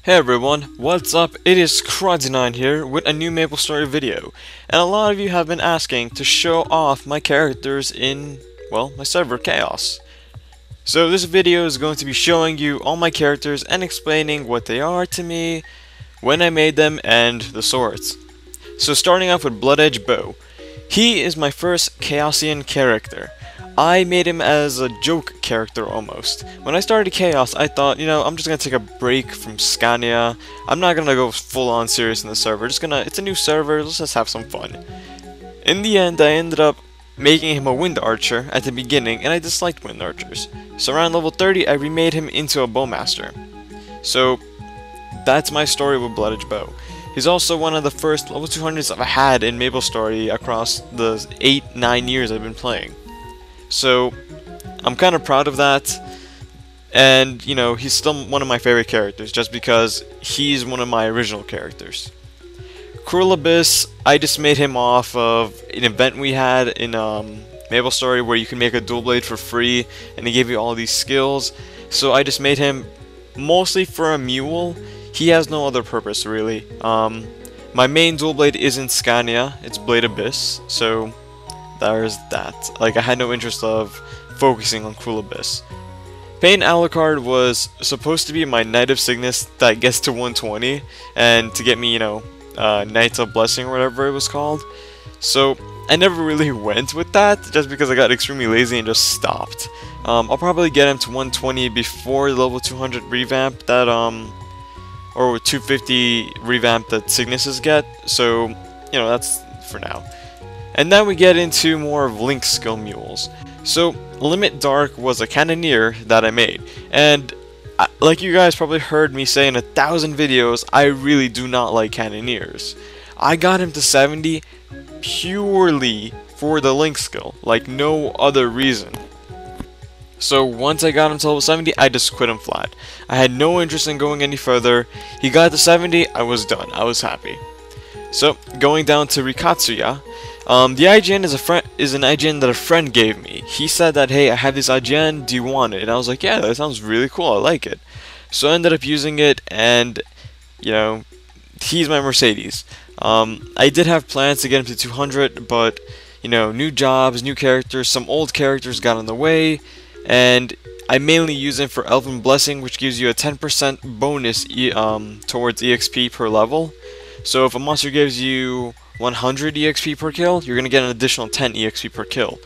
Hey everyone, what's up? It is KraDeNine's here with a new MapleStory video, and a lot of you have been asking to show off my characters in, well, my server Chaos. So this video is going to be showing you all my characters and explaining what they are to me, when I made them, and the sorts. So starting off with Blood Edge Bow. He is my first Chaosian character. I made him as a joke character almost. When I started Chaos, I thought, I'm just gonna take a break from Scania. I'm not gonna go full on serious in the server. It's a new server, let's just have some fun. In the end, I ended up making him a wind archer at the beginning, and I disliked wind archers. So around level 30, I remade him into a bowmaster. So that's my story with Blood Edge Bow. He's also one of the first level 200s I've had in MapleStory across the 8-9 years I've been playing. So, I'm kind of proud of that, and, he's still one of my favorite characters, just because he's one of my original characters. Cruel Abyss, I just made him off of an event we had in MapleStory where you can make a dual blade for free, and they gave you all these skills, so I just made him mostly for a mule. He has no other purpose, really. My main dual blade isn't Scania, it's Blade Abyss, so there's that. Like, I had no interest of focusing on Cruel Abyss. Pain Alucard was supposed to be my Knight of Cygnus that gets to 120, and to get me, Knights of Blessing or whatever it was called. So, I never really went with that, just because I got extremely lazy and just stopped. I'll probably get him to 120 before the level 200 revamp that, or 250 revamp that Cygnuses get, so, that's for now. And then we get into more of Link's skill mules. So, Limit Dark was a cannoneer that I made, and like you guys probably heard me say in 1,000 videos, I really do not like cannoneers. I got him to 70 purely for the Link skill, like no other reason. So once I got him to level 70, I just quit him flat. I had no interest in going any further. He got to 70, I was done. I was happy. So, going down to Rikatsuya, the IGN is an IGN that a friend gave me. He said that, hey, I have this IGN, do you want it? And I was like, yeah, that sounds really cool, I like it. So I ended up using it, and, he's my Mercedes. I did have plans to get him to 200, but, new jobs, new characters, some old characters got in the way, and I mainly use him for Elven Blessing, which gives you a 10% bonus towards EXP per level. So if a monster gives you 100 EXP per kill, you're going to get an additional 10 EXP per kill.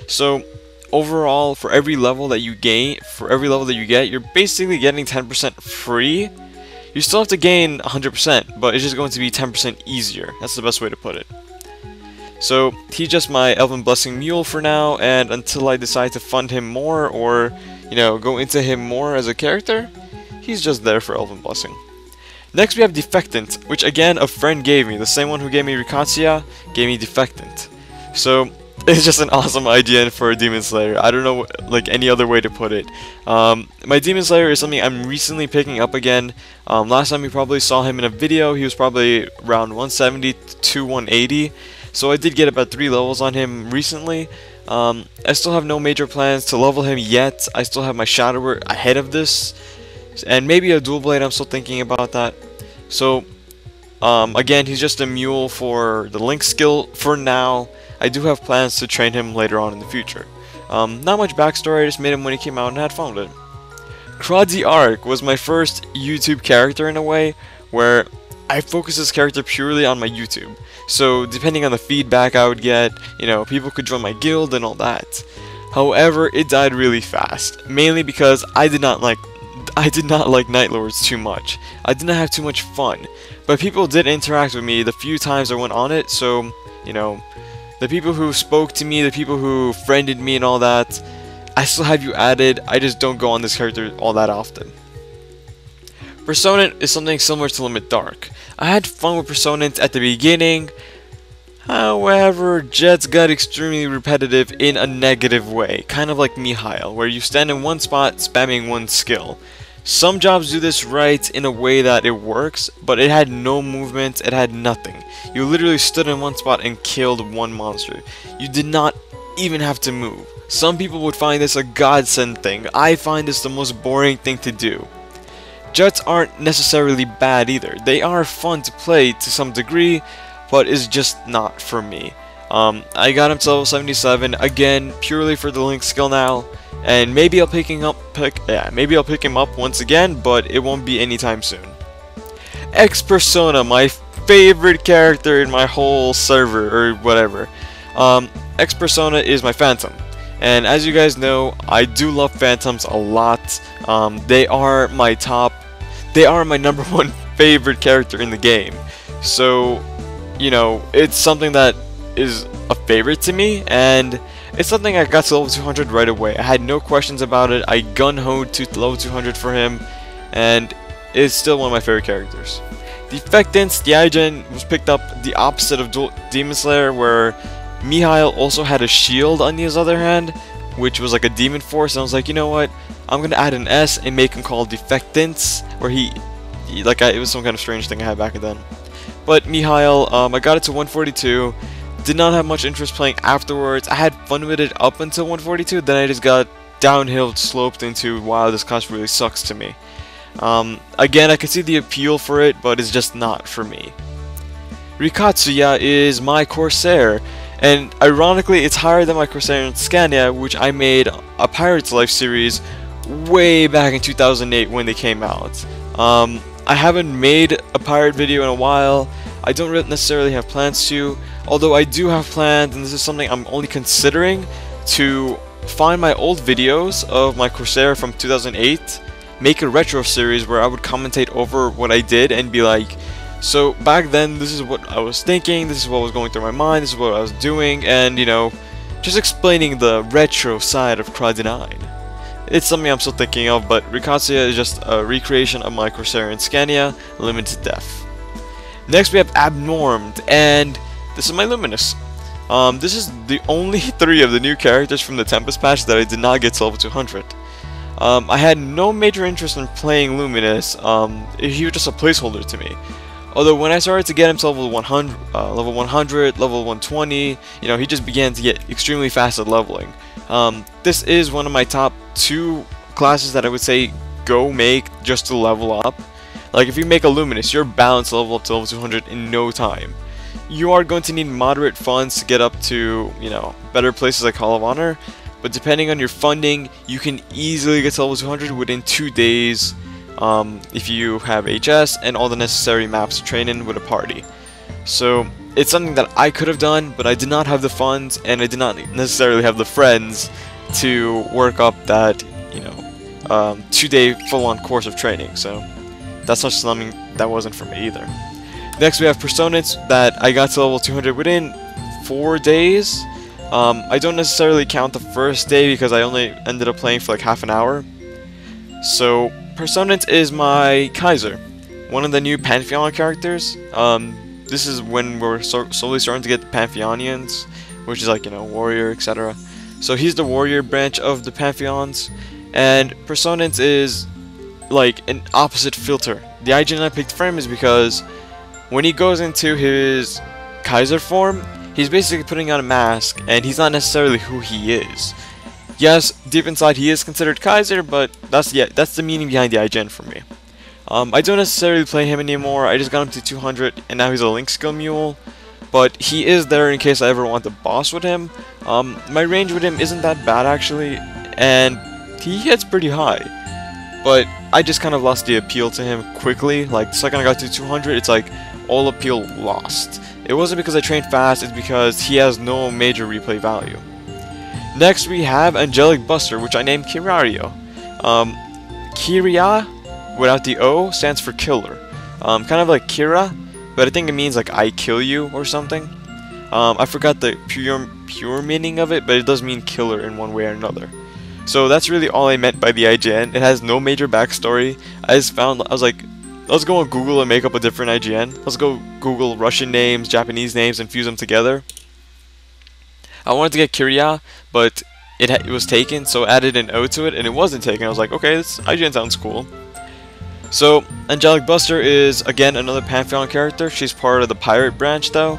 So overall, for every level that you get, you're basically getting 10% free. You still have to gain 100%, but it's just going to be 10% easier. That's the best way to put it. So he's just my Elven Blessing mule for now, and until I decide to fund him more or, go into him more as a character, he's just there for Elven Blessing. Next we have Defectant, which again a friend gave me. The same one who gave me Rikatsuya gave me Defectant. So it's just an awesome IGN for a Demon Slayer. I don't know like any other way to put it. My Demon Slayer is something I'm recently picking up again. Last time you probably saw him in a video, he was probably around 170 to 180. So I did get about 3 levels on him recently. I still have no major plans to level him yet. I still have my Shadower ahead of this. And maybe a dual blade, I'm still thinking about that. So, again, he's just a mule for the Link skill for now. I do have plans to train him later on in the future. Not much backstory, I just made him when he came out and had fun with it. KraDeNine's was my first YouTube character in a way, where I focused this character purely on my YouTube. So, depending on the feedback I would get, people could join my guild and all that. However, it died really fast, mainly because I did not like Night Lords too much. I did not have too much fun. But people did interact with me the few times I went on it, so, the people who spoke to me, the people who friended me and all that, I still have you added, I just don't go on this character all that often. Personant is something similar to Limit Dark. I had fun with Personant at the beginning, however, Jets got extremely repetitive in a negative way, kind of like Mihail, where you stand in one spot spamming one skill. Some jobs do this right in a way that it works, but it had no movement, it had nothing. You literally stood in one spot and killed one monster. You did not even have to move. Some people would find this a godsend thing. I find this the most boring thing to do. Jets aren't necessarily bad either. They are fun to play to some degree, but it's just not for me. I got him to level 77 again purely for the link skill now, and maybe I'll pick him up once again, but it won't be anytime soon. X Persona, my favorite character in my whole server or whatever. X Persona is my Phantom, and as you guys know, I do love Phantoms a lot. They are my number one favorite character in the game. So, you know, it's something that is a favorite to me, and it's something I got to level 200 right away. I had no questions about it. I gun-hoed to level 200 for him, and it's still one of my favorite characters. Defectance, the IGN was picked up the opposite of Demon Slayer, where Mihail also had a shield on his other hand, which was like a demon force, and I was like, you know what, I'm gonna add an S and make him called Defectance, where it was some kind of strange thing I had back then. But Mihail, I got it to 142, did not have much interest playing afterwards. I had fun with it up until 142, then I just got downhill sloped into, wow, this class really sucks to me. Again, I can see the appeal for it, but it's just not for me. Rikatsuya is my Corsair, and ironically, it's higher than my Corsair in Scania, which I made a Pirate's Life series way back in 2008 when they came out. I haven't made a pirate video in a while. I don't necessarily have plans to, although I do have plans, and this is something I'm only considering, to find my old videos of my Corsair from 2008, make a retro series where I would commentate over what I did and be like, so back then this is what I was thinking, this is what was going through my mind, this is what I was doing, and you know, just explaining the retro side of KraDeNine. It's something I'm still thinking of, but Rikatsuya is just a recreation of my Corsair in Scania, limited def. Next we have Abnormed, and this is my Luminous. This is the only 3 of the new characters from the Tempest patch that I did not get to level 200. I had no major interest in playing Luminous. He was just a placeholder to me. Although when I started to get him to level 100, level 120, you know, he just began to get extremely fast at leveling. This is one of my top 2 classes that I would say go make just to level up. Like if you make a Luminous, you're bound to level up to level 200 in no time. You are going to need moderate funds to get up to, you know, better places like Hall of Honor, but depending on your funding, you can easily get to level 200 within 2 days if you have HS and all the necessary maps to train in with a party. So it's something that I could have done, but I did not have the funds, and I did not necessarily have the friends to work up that, you know, 2-day full-on course of training. So that's not something that wasn't for me either. Next we have Personates that I got to level 200 within 4 days. I don't necessarily count the first day because I only ended up playing for like half an hour. So Personates is my Kaiser, one of the new Pantheon characters. This is when we're slowly starting to get the Pantheonians, which is like, you know, warrior, etc. So he's the warrior branch of the Pantheons, and Personates is like an opposite filter. The IGN I picked for him is because when he goes into his Kaiser form, he's basically putting on a mask, and he's not necessarily who he is. Yes, deep inside he is considered Kaiser, but that's the meaning behind the IGN for me. I don't necessarily play him anymore. I just got him to 200, and now he's a link skill mule. But he is there in case I ever want to boss with him. My range with him isn't that bad actually, and he hits pretty high. But I just kind of lost the appeal to him quickly. Like the second I got to 200, it's like all appeal lost. It wasn't because I trained fast, it's because he has no major replay value. Next we have Angelic Buster, which I named Kirario. Kiria, without the O, stands for killer. Kind of like Kira, but I think it means like I kill you or something. I forgot the pure meaning of it, but it does mean killer in one way or another. So that's really all I meant by the IGN. It has no major backstory. I was like, let's go on Google and make up a different IGN. Let's go Google Russian names, Japanese names, and fuse them together. I wanted to get Kiria, but it was taken, so I added an O to it, and it wasn't taken. I was like, okay, this IGN sounds cool. So, Angelic Buster is, again, another Pantheon character. She's part of the pirate branch, though.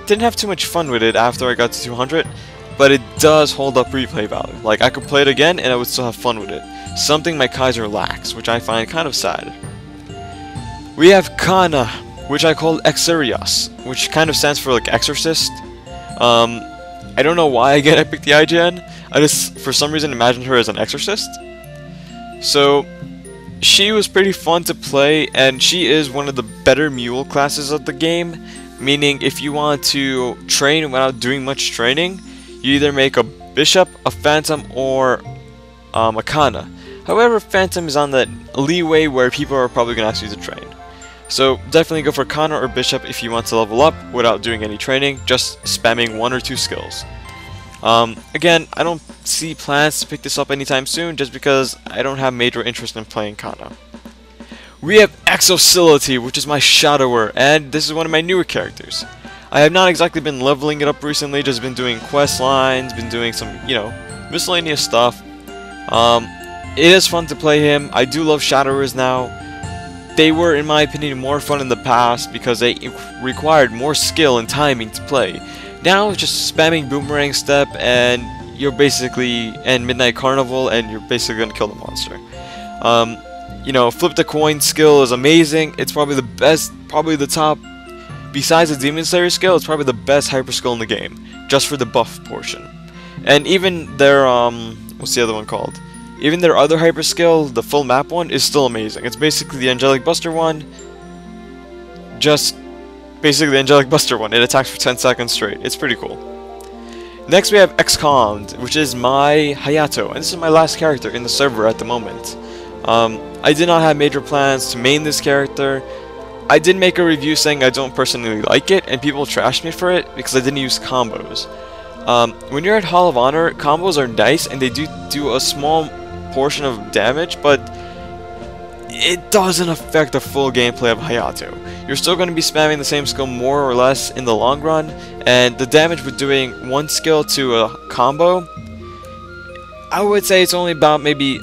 Didn't have too much fun with it after I got to 200, but it does hold up replay value. Like, I could play it again, and I would still have fun with it. something my Kaiser lacks, which I find kind of sad. We have Kana, which I call Exorius, which kind of stands for like exorcist. I don't know why again I picked the IGN. I just for some reason imagined her as an exorcist. So she was pretty fun to play, and she is one of the better mule classes of the game, meaning if you want to train without doing much training, you either make a bishop, a phantom, or a Kana. However, phantom is on that leeway where people are probably going to ask you to train. So definitely go for Kana or bishop if you want to level up without doing any training, just spamming 1 or 2 skills. Again, I don't see plans to pick this up anytime soon just because I don't have major interest in playing Kana. We have Exocility, which is my Shadower, and this is one of my newer characters. I have not exactly been leveling it up recently, just been doing quest lines, been doing some, miscellaneous stuff. It is fun to play him. I do love Shadowers now. They were, in my opinion, more fun in the past because they required more skill and timing to play. Now it's just spamming Boomerang Step and you're basically, and Midnight Carnival, and you're basically gonna kill the monster. Flip the coin skill is amazing. It's probably the best, probably the top, besides the Demon Slayer skill, it's probably the best hyper skill in the game, just for the buff portion. And even their, what's the other one called? Even their other hyper skill, the full map one, is still amazing. It's basically the Angelic Buster one, just basically the Angelic Buster one. It attacks for 10 seconds straight. It's pretty cool. Next we have XCOMmed, which is my Hayato, and this is my last character in the server at the moment. I did not have major plans to main this character. I did make a review saying I don't personally like it, and people trashed me for it because I didn't use combos. When you're at Hall of Honor, combos are nice and they do a small portion of damage, but it doesn't affect the full gameplay of Hayato. You're still going to be spamming the same skill more or less in the long run, and the damage with doing one skill to a combo, I would say it's only about maybe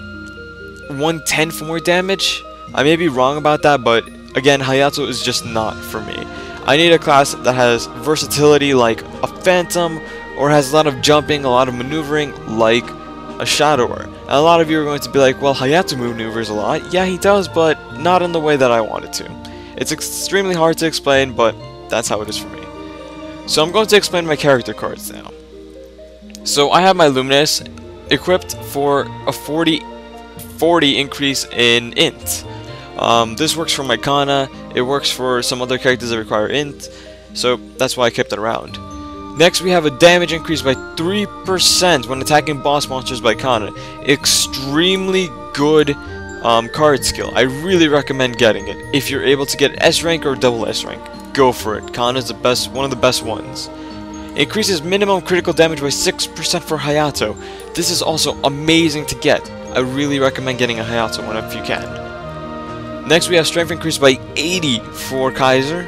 1/10 more damage. I may be wrong about that, but again, Hayato is just not for me. I need a class that has versatility like a Phantom, or has a lot of jumping, a lot of maneuvering like a Shadower. And a lot of you are going to be like, well, Hayato maneuvers a lot. Yeah, he does, but not in the way that I want it to. It's extremely hard to explain, but that's how it is for me. So I'm going to explain my character cards now. So I have my Luminous equipped for a 40 increase in int. This works for my Kana, it works for some other characters that require int, so that's why I kept it around. Next we have a damage increase by 3% when attacking boss monsters by Kana. Extremely good card skill. I really recommend getting it. If you're able to get S rank or double S rank, go for it. Kana is the best, one of the best ones. Increases minimum critical damage by 6% for Hayato. This is also amazing to get. I really recommend getting a Hayato one if you can. Next we have strength increased by 80 for Kaiser,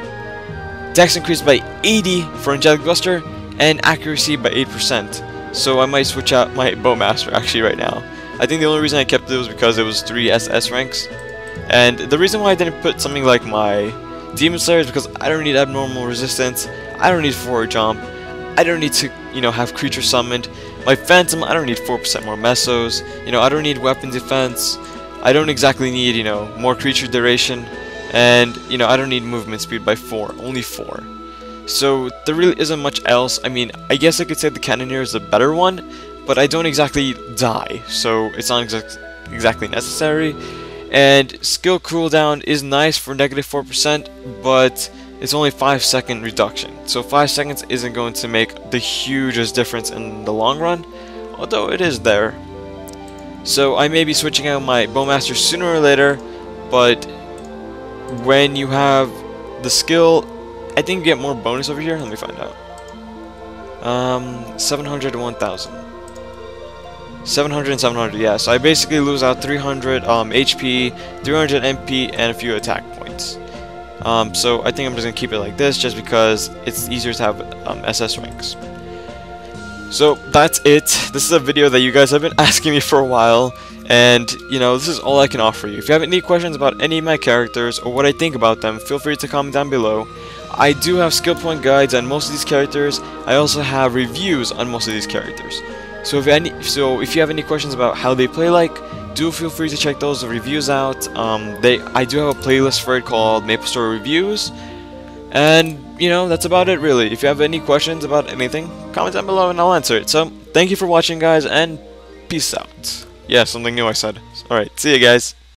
dex increased by 80 for Angelic Buster, and accuracy by 8%. So I might switch out my Bowmaster actually right now. I think the only reason I kept it was because it was 3 SS ranks. And the reason why I didn't put something like my Demon Slayer is because I don't need abnormal resistance, I don't need forward jump, I don't need to, have creature summoned. My Phantom, I don't need 4% more mesos, I don't need weapon defense, I don't exactly need, more creature duration, and, I don't need movement speed by 4, only 4. So there really isn't much else. I mean, I guess I could say the Cannoneer is the better one, but I don't exactly die, so it's not exactly necessary. And skill cooldown is nice for negative 4%, but it's only 5-second reduction. So 5 seconds isn't going to make the hugest difference in the long run, although it is there. So I may be switching out my Bowmaster sooner or later, but when you have the skill, I think you get more bonus over here. Let me find out. 700 to 1000. 700 and 700, yeah. So I basically lose out 300 HP, 300 MP, and a few attack points. So I think I'm just gonna keep it like this, just because it's easier to have SS ranks. So that's it. This is a video that you guys have been asking me for a while, and this is all I can offer you. If you have any questions about any of my characters or what I think about them, feel free to comment down below. I do have skill point guides on most of these characters. I also have reviews on most of these characters. So if you have any questions about how they play like, do feel free to check those reviews out. I do have a playlist for it called MapleStory Reviews. And, you know, that's about it really. If you have any questions about anything, comment down below and I'll answer it. So, thank you for watching, guys, and peace out. Yeah, something new I said. Alright, see you guys.